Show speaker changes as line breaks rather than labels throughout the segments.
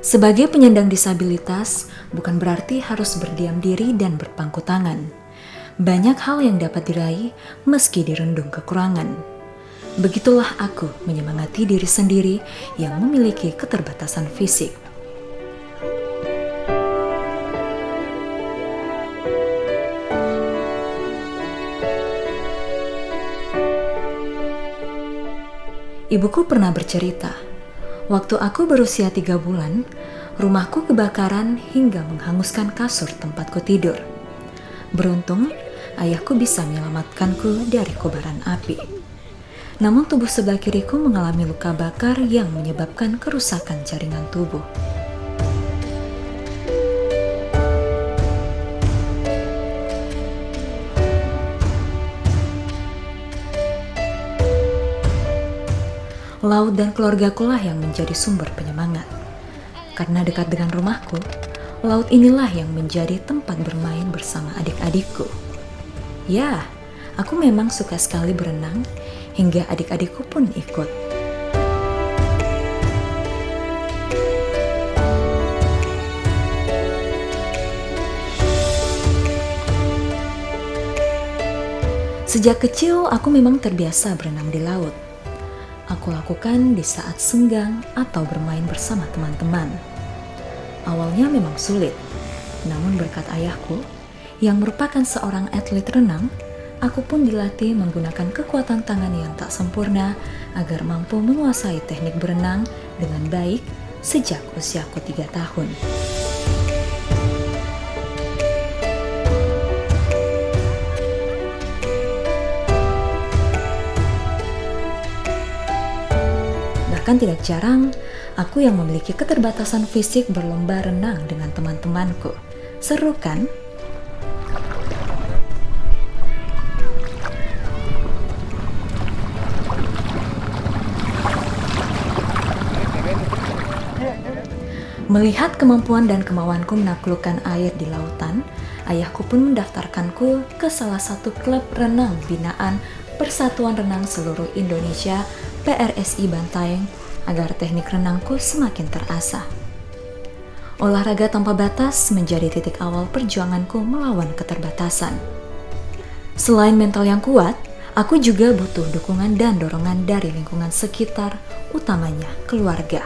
Sebagai penyandang disabilitas, bukan berarti harus berdiam diri dan berpangku tangan. Banyak hal yang dapat diraih meski dirundung kekurangan. Begitulah aku menyemangati diri sendiri yang memiliki keterbatasan fisik. Ibuku pernah bercerita, waktu aku berusia 3 bulan, rumahku kebakaran hingga menghanguskan kasur tempatku tidur. Beruntung, ayahku bisa menyelamatkanku dari kobaran api. Namun tubuh sebelah kiriku mengalami luka bakar yang menyebabkan kerusakan jaringan tubuh. Laut dan keluargaku lah yang menjadi sumber penyemangat. Karena dekat dengan rumahku, laut inilah yang menjadi tempat bermain bersama adik-adikku. Ya, aku memang suka sekali berenang, hingga adik-adikku pun ikut. Sejak kecil, aku memang terbiasa berenang di laut. Aku lakukan di saat senggang atau bermain bersama teman-teman. Awalnya memang sulit, namun berkat ayahku, yang merupakan seorang atlet renang, aku pun dilatih menggunakan kekuatan tangan yang tak sempurna agar mampu menguasai teknik berenang dengan baik sejak usiaku 3 tahun. Bahkan tidak jarang, aku yang memiliki keterbatasan fisik berlomba renang dengan teman-temanku. Seru kan? Melihat kemampuan dan kemauanku menaklukkan air di lautan, ayahku pun mendaftarkanku ke salah satu klub renang binaan Persatuan Renang Seluruh Indonesia PRSI Bantaeng agar teknik renangku semakin terasah. Olahraga tanpa batas menjadi titik awal perjuanganku melawan keterbatasan. Selain mental yang kuat, aku juga butuh dukungan dan dorongan dari lingkungan sekitar, utamanya keluarga.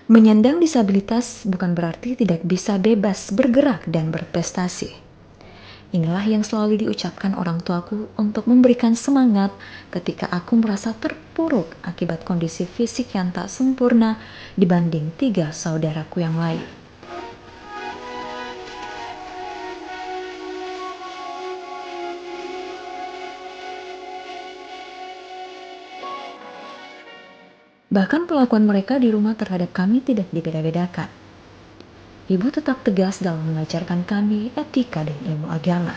Menyandang disabilitas bukan berarti tidak bisa bebas bergerak dan berprestasi. Inilah yang selalu diucapkan orang tuaku untuk memberikan semangat ketika aku merasa terpuruk akibat kondisi fisik yang tak sempurna dibanding 3 saudaraku yang lain. Bahkan perlakuan mereka di rumah terhadap kami tidak dibeda-bedakan. Ibu tetap tegas dalam mengajarkan kami etika dan ilmu agama.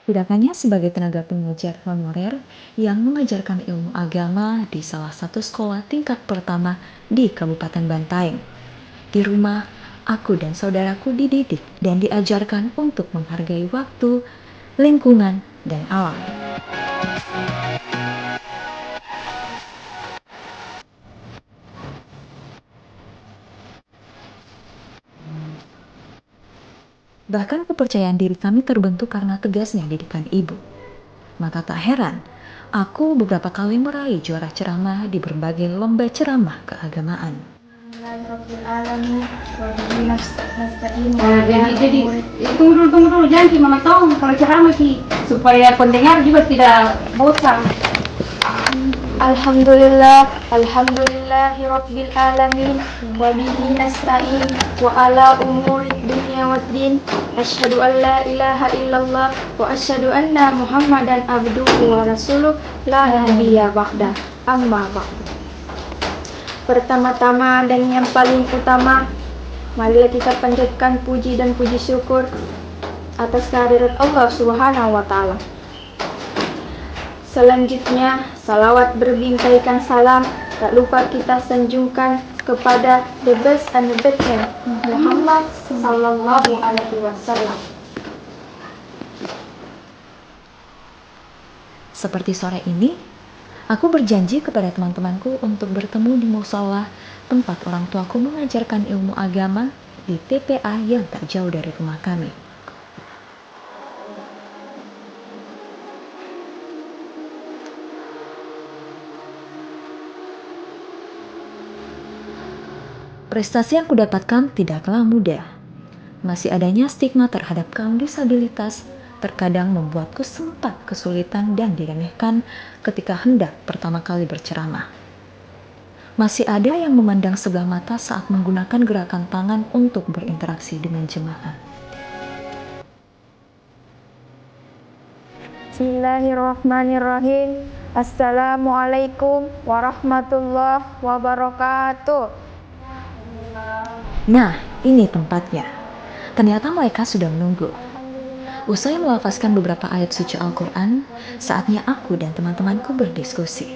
Tidak hanya sebagai tenaga pengajar honorer yang mengajarkan ilmu agama di salah satu sekolah tingkat pertama di Kabupaten Bantaeng. Di rumah, aku dan saudaraku dididik dan diajarkan untuk menghargai waktu, lingkungan, dan alam. Bahkan kepercayaan diri kami terbentuk karena tegasnya didikan ibu. Maka tak heran, aku beberapa kali meraih juara ceramah di berbagai lomba ceramah keagamaan.
Alamin wa bihi nasta'in.
Jadi tunggu dulu jangan cuma tahu kalau ceramah sih supaya pendengar juga tidak bosan.
Alhamdulillahi rabbil alamin wa bihi nasta'in wa ala umuri dunya waddin. Asyhadu an la ilaha illallah wa asyhadu anna Muhammadan abduhu wa rasuluh la nabiyya ba'da. Amma ba'du. Pertama-tama dan yang paling utama, marilah kita panjatkan puji dan puji syukur atas kehadirat Allah Subhanahu wa Ta'ala. Selanjutnya, salawat berbingkaikan salam, tak lupa kita sanjungkan kepada the best and the best Muhammad Sallallahu Alaihi Wasallam.
Seperti sore ini, aku berjanji kepada teman-temanku untuk bertemu di musola tempat orang tuaku mengajarkan ilmu agama di TPA yang tak jauh dari rumah kami. Prestasi yang kudapatkan tidaklah mudah. Masih adanya stigma terhadap kaum disabilitas terkadang membuatku sempat kesulitan dan diremehkan ketika hendak pertama kali berceramah. Masih ada yang memandang sebelah mata saat menggunakan gerakan tangan untuk berinteraksi dengan jemaah.
Bismillahirrahmanirrahim. Assalamualaikum warahmatullahi wabarakatuh.
Nah, ini tempatnya. Ternyata mereka sudah menunggu. Usai melafazkan beberapa ayat suci Al-Quran, saatnya aku dan teman-temanku berdiskusi.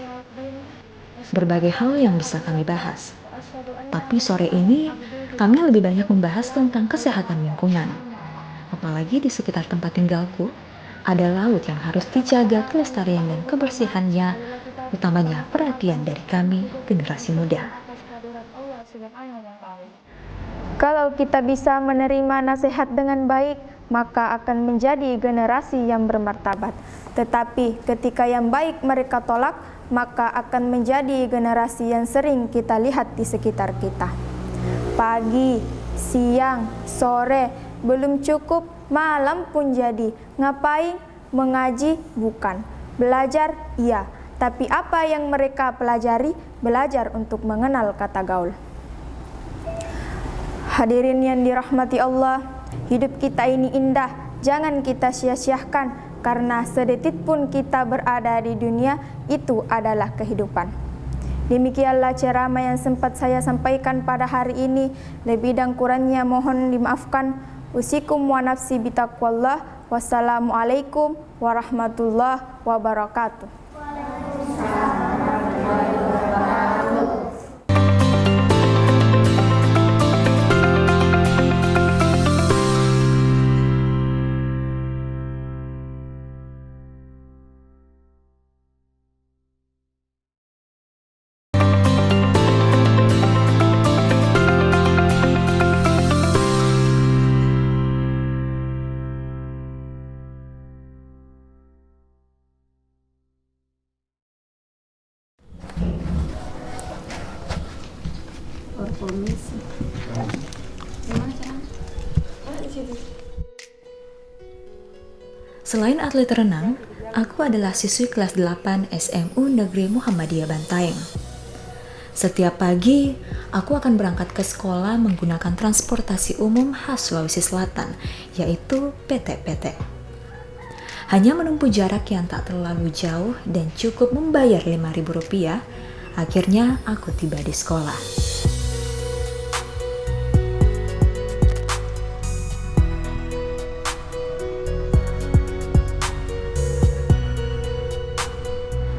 Berbagai hal yang bisa kami bahas. Tapi sore ini, kami lebih banyak membahas tentang kesehatan lingkungan. Apalagi di sekitar tempat tinggalku, ada laut yang harus dijaga kelestarian dan kebersihannya, utamanya perhatian dari kami, generasi muda.
Kalau kita bisa menerima nasihat dengan baik, maka akan menjadi generasi yang bermartabat. Tetapi ketika yang baik mereka tolak, maka akan menjadi generasi yang sering kita lihat di sekitar kita. Pagi, siang, sore, belum cukup, malam pun jadi. Ngapain? Mengaji? Bukan. Belajar? Iya. Tapi apa yang mereka pelajari? Belajar untuk mengenal kata gaul. Hadirin yang dirahmati Allah, hidup kita ini indah, jangan kita sia-siakan, karena sedetik pun kita berada di dunia, itu adalah kehidupan. Demikianlah ceramah yang sempat saya sampaikan pada hari ini, lebih dan kurangnya mohon dimaafkan. Usikum wa nafsi bitaqwallah. Wassalamualaikum warahmatullahi wabarakatuh.
Selain atlet renang, aku adalah siswi kelas 8 SMU Negeri Muhammadiyah Bantaeng. Setiap pagi, aku akan berangkat ke sekolah menggunakan transportasi umum khas Sulawesi Selatan, yaitu PT-PT. Hanya menempuh jarak yang tak terlalu jauh dan cukup membayar Rp5.000, akhirnya aku tiba di sekolah.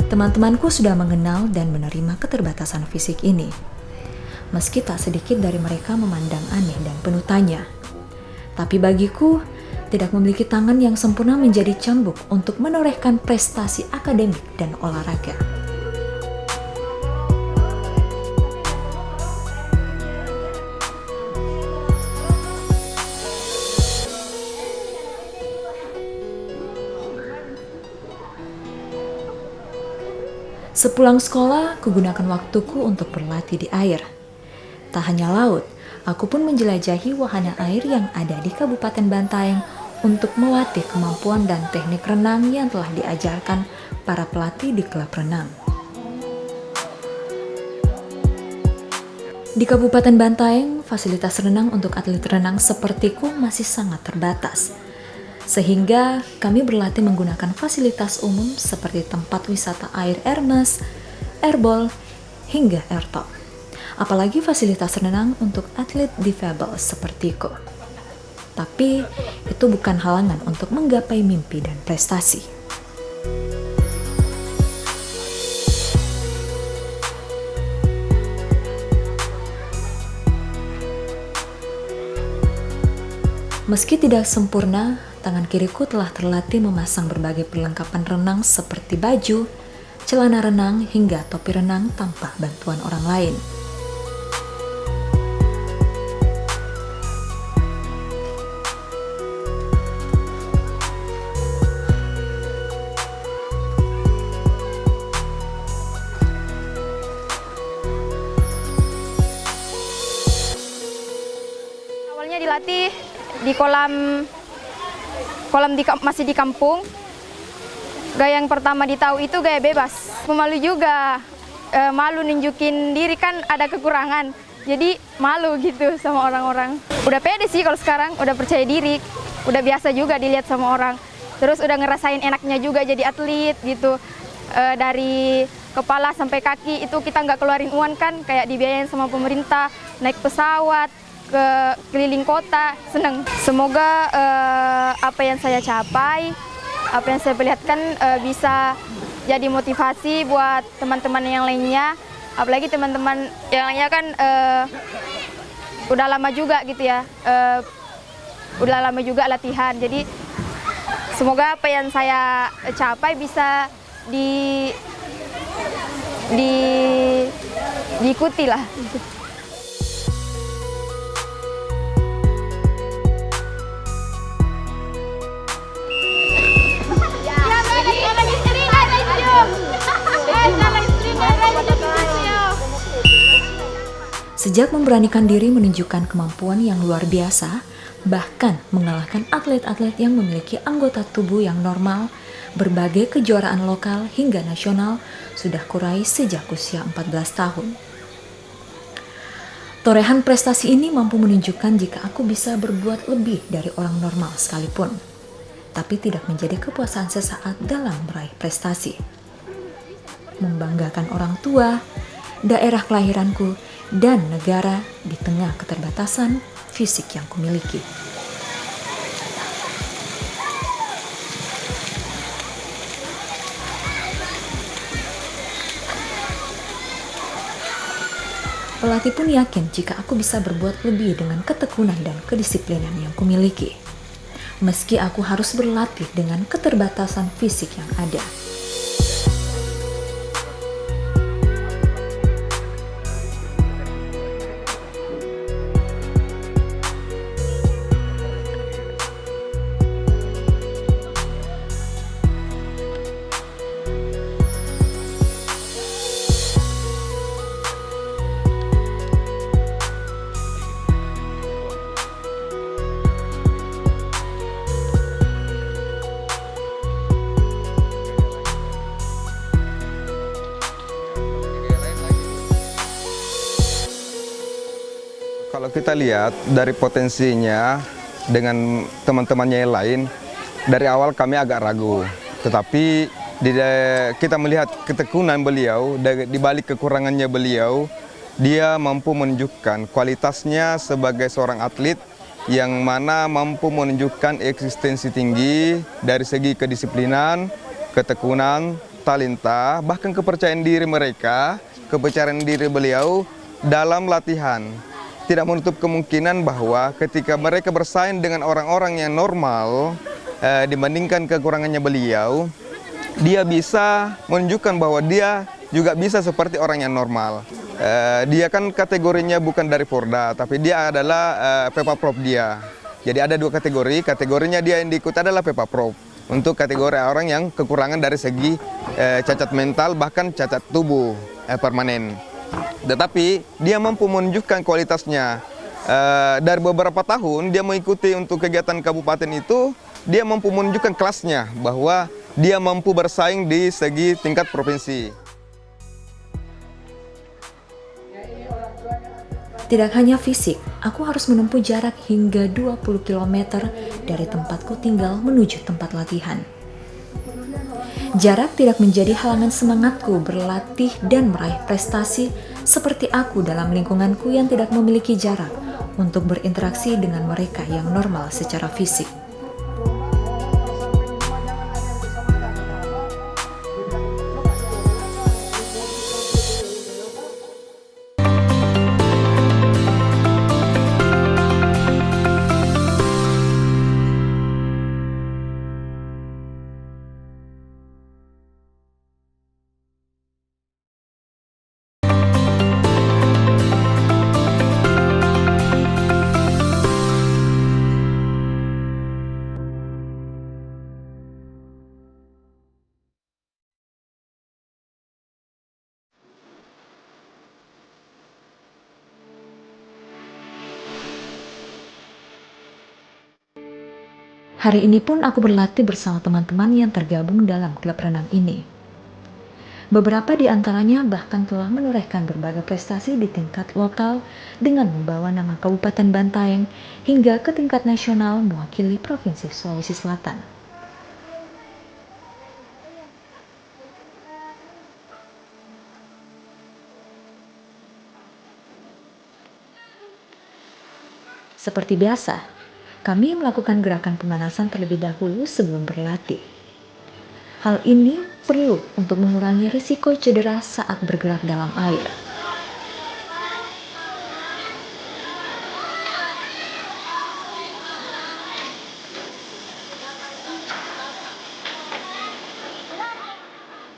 Teman-temanku sudah mengenal dan menerima keterbatasan fisik ini. Meski tak sedikit dari mereka memandang aneh dan penuh tanya. Tapi bagiku, tidak memiliki tangan yang sempurna menjadi cambuk untuk menorehkan prestasi akademik dan olahraga. Sepulang sekolah, kugunakan waktuku untuk berlatih di air. Tak hanya laut, aku pun menjelajahi wahana air yang ada di Kabupaten Bantaeng untuk melatih kemampuan dan teknik renang yang telah diajarkan para pelatih di klub renang. Di Kabupaten Bantaeng, fasilitas renang untuk atlet renang sepertiku masih sangat terbatas. Sehingga kami berlatih menggunakan fasilitas umum seperti tempat wisata air Hermes, Airball, hingga airtalk. Apalagi fasilitas renang untuk atlet difabel sepertiku. Tapi itu bukan halangan untuk menggapai mimpi dan prestasi. Meski tidak sempurna, tangan kiriku telah terlatih memasang berbagai perlengkapan renang seperti baju, celana renang, hingga topi renang tanpa bantuan orang lain.
Awalnya dilatih di kolam masih di kampung. Gaya yang pertama ditahu itu gaya bebas. Pemalu juga, malu nunjukin diri kan ada kekurangan. Jadi malu gitu sama orang-orang. Udah pede sih kalau sekarang, udah percaya diri. Udah biasa juga dilihat sama orang. Terus udah ngerasain enaknya juga jadi atlet gitu. Dari kepala sampai kaki itu kita nggak keluarin uang kan, kayak dibiayain sama pemerintah, naik pesawat, ke keliling kota, seneng. Semoga apa yang saya capai, apa yang saya perlihatkan bisa jadi motivasi buat teman-teman yang lainnya. Apalagi teman-teman yang lainnya kan udah lama juga gitu ya, udah lama juga latihan. Jadi semoga apa yang saya capai bisa diikuti lah.
Sejak memberanikan diri menunjukkan kemampuan yang luar biasa, bahkan mengalahkan atlet-atlet yang memiliki anggota tubuh yang normal, berbagai kejuaraan lokal hingga nasional sudah kurai sejak usia 14 tahun. Torehan prestasi ini mampu menunjukkan jika aku bisa berbuat lebih dari orang normal sekalipun, tapi tidak menjadi kepuasan sesaat dalam meraih prestasi. Membanggakan orang tua, daerah kelahiranku, dan negara di tengah keterbatasan fisik yang kumiliki. Pelatih pun yakin jika aku bisa berbuat lebih dengan ketekunan dan kedisiplinan yang kumiliki. Meski aku harus berlatih dengan keterbatasan fisik yang ada.
Kalau kita lihat dari potensinya dengan teman-temannya yang lain, dari awal kami agak ragu. Tetapi kita melihat ketekunan beliau, di balik kekurangannya beliau, dia mampu menunjukkan kualitasnya sebagai seorang atlet yang mana mampu menunjukkan eksistensi tinggi dari segi kedisiplinan, ketekunan, talenta, bahkan kepercayaan diri mereka, kepercayaan diri beliau dalam latihan. Tidak menutup kemungkinan bahwa ketika mereka bersaing dengan orang-orang yang normal, dibandingkan kekurangannya beliau, dia bisa menunjukkan bahwa dia juga bisa seperti orang yang normal. Dia kan kategorinya bukan dari Porda, tapi dia adalah Pepaprov dia. Jadi ada dua kategorinya dia yang diikut adalah Pepaprov. Untuk kategori orang yang kekurangan dari segi cacat mental, bahkan cacat tubuh permanen. Tetapi dia mampu menunjukkan kualitasnya. Dari beberapa tahun dia mengikuti untuk kegiatan kabupaten itu, dia mampu menunjukkan kelasnya bahwa dia mampu bersaing di segi tingkat provinsi.
Tidak hanya fisik, aku harus menempuh jarak hingga 20 km dari tempatku tinggal menuju tempat latihan. Jarak tidak menjadi halangan semangatku berlatih dan meraih prestasi seperti aku dalam lingkunganku yang tidak memiliki jarak untuk berinteraksi dengan mereka yang normal secara fisik. Hari ini pun aku berlatih bersama teman-teman yang tergabung dalam klub renang ini. Beberapa di antaranya bahkan telah menorehkan berbagai prestasi di tingkat lokal dengan membawa nama Kabupaten Bantaeng hingga ke tingkat nasional mewakili Provinsi Sulawesi Selatan. Seperti biasa, kami melakukan gerakan pemanasan terlebih dahulu sebelum berlatih. Hal ini perlu untuk mengurangi risiko cedera saat bergerak dalam air.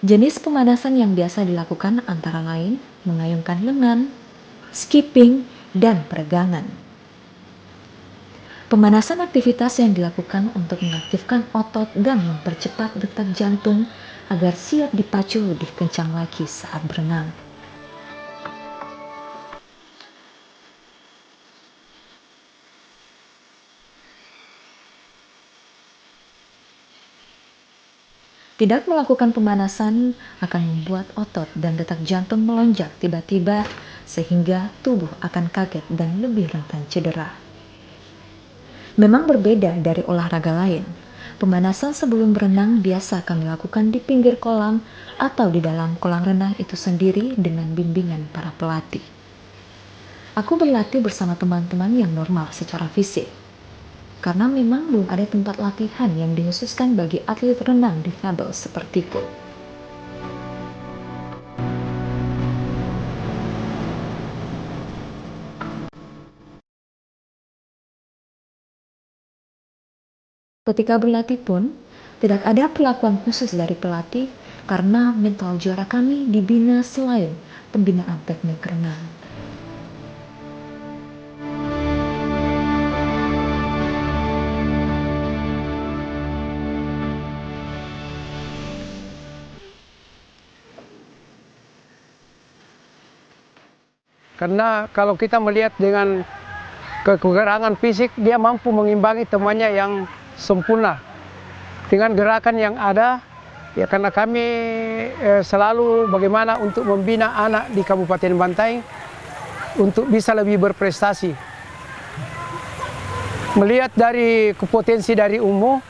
Jenis pemanasan yang biasa dilakukan antara lain mengayunkan lengan, skipping, dan peregangan. Pemanasan aktivitas yang dilakukan untuk mengaktifkan otot dan mempercepat detak jantung agar siap dipacu lebih kencang lagi saat berenang. Tidak melakukan pemanasan akan membuat otot dan detak jantung melonjak tiba-tiba sehingga tubuh akan kaget dan lebih rentan cedera. Memang berbeda dari olahraga lain. Pemanasan sebelum berenang biasa kami lakukan di pinggir kolam atau di dalam kolam renang itu sendiri dengan bimbingan para pelatih. Aku berlatih bersama teman-teman yang normal secara fisik. Karena memang belum ada tempat latihan yang dikhususkan bagi atlet renang difabel sepertiku. Ketika berlatih pun, tidak ada perlakuan khusus dari pelatih karena mental juara kami dibina selain pembinaan teknik renang.
Karena kalau kita melihat dengan kekurangan fisik, dia mampu mengimbangi temannya yang sempurna dengan gerakan yang ada. Ya, karena kami selalu bagaimana untuk membina anak di Kabupaten Bantaeng untuk bisa lebih berprestasi. Melihat dari potensi dari Ulmu,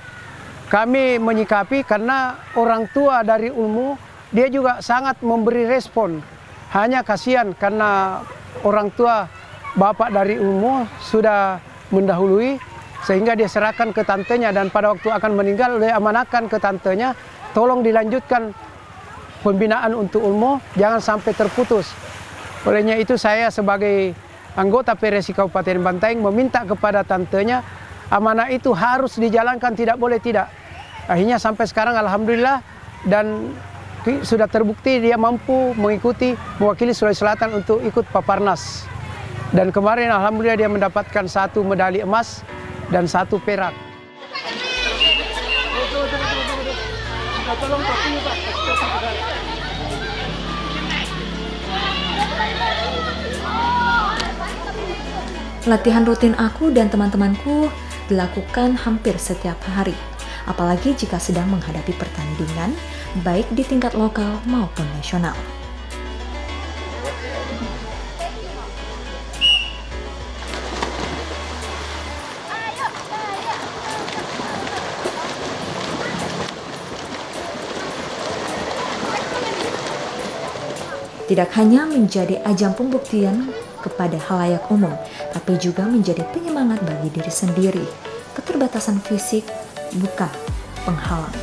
kami menyikapi karena orang tua dari Ulmu dia juga sangat memberi respon. Hanya kasihan karena orang tua bapak dari Ulmu sudah mendahului sehingga dia serahkan ke tantenya, dan pada waktu akan meninggal dia amanahkan ke tantenya, tolong dilanjutkan pembinaan untuk Ulmu, jangan sampai terputus. Olehnya itu saya sebagai anggota PRSI Kabupaten Bantaeng meminta kepada tantenya, amanah itu harus dijalankan, tidak boleh tidak. Akhirnya sampai sekarang alhamdulillah, dan sudah terbukti dia mampu mengikuti mewakili Sulawesi Selatan untuk ikut Paparnas. Dan kemarin alhamdulillah dia mendapatkan 1 medali emas dan 1 perak.
Latihan rutin aku dan teman-temanku dilakukan hampir setiap hari, apalagi jika sedang menghadapi pertandingan, baik di tingkat lokal maupun nasional. Tidak hanya menjadi ajang pembuktian kepada halayak umum, tapi juga menjadi penyemangat bagi diri sendiri. Keterbatasan fisik bukan penghalang.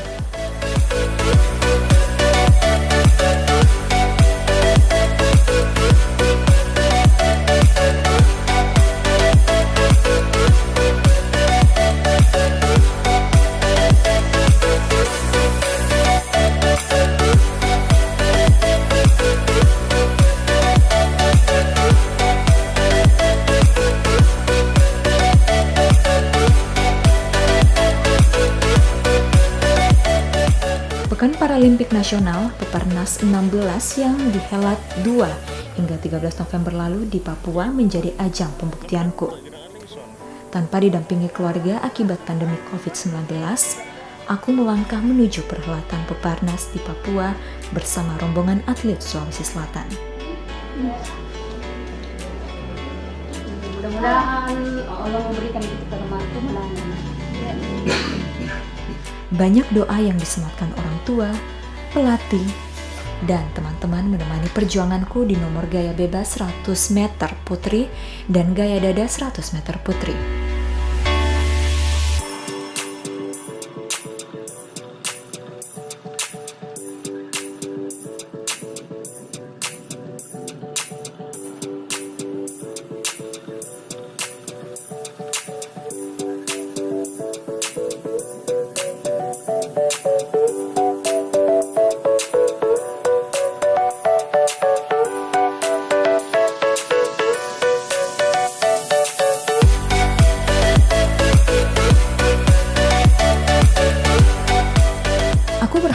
Pekan Paralimpik Nasional Peparnas 16 yang dihelat 2 hingga 13 November lalu di Papua menjadi ajang pembuktianku. Tanpa didampingi keluarga akibat pandemi COVID-19, aku melangkah menuju perhelatan Peparnas di Papua bersama rombongan atlet Sulawesi Selatan.
Mudah-mudahan Allah memberikan kita kemenangan.
Banyak doa yang disematkan orang tua, pelatih, dan teman-teman menemani perjuanganku di nomor gaya bebas 100 meter putri dan gaya dada 100 meter putri.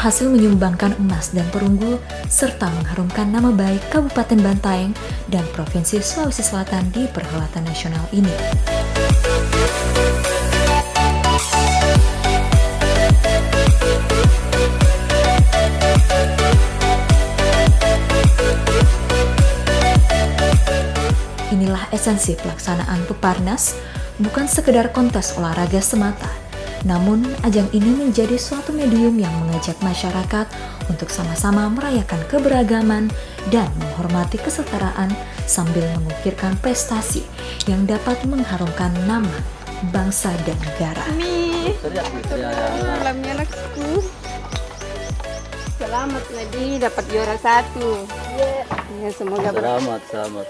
Berhasil menyumbangkan emas dan perunggu serta mengharumkan nama baik Kabupaten Bantaeng dan Provinsi Sulawesi Selatan di perhelatan nasional ini. Inilah esensi pelaksanaan Peparnas, bukan sekedar kontes olahraga semata. Namun, ajang ini menjadi suatu medium yang mengajak masyarakat untuk sama-sama merayakan keberagaman dan menghormati kesetaraan sambil mengukirkan prestasi yang dapat mengharumkan nama bangsa dan negara.
Selamat Nadi dapat juara 1. Ya, semoga
Selamat.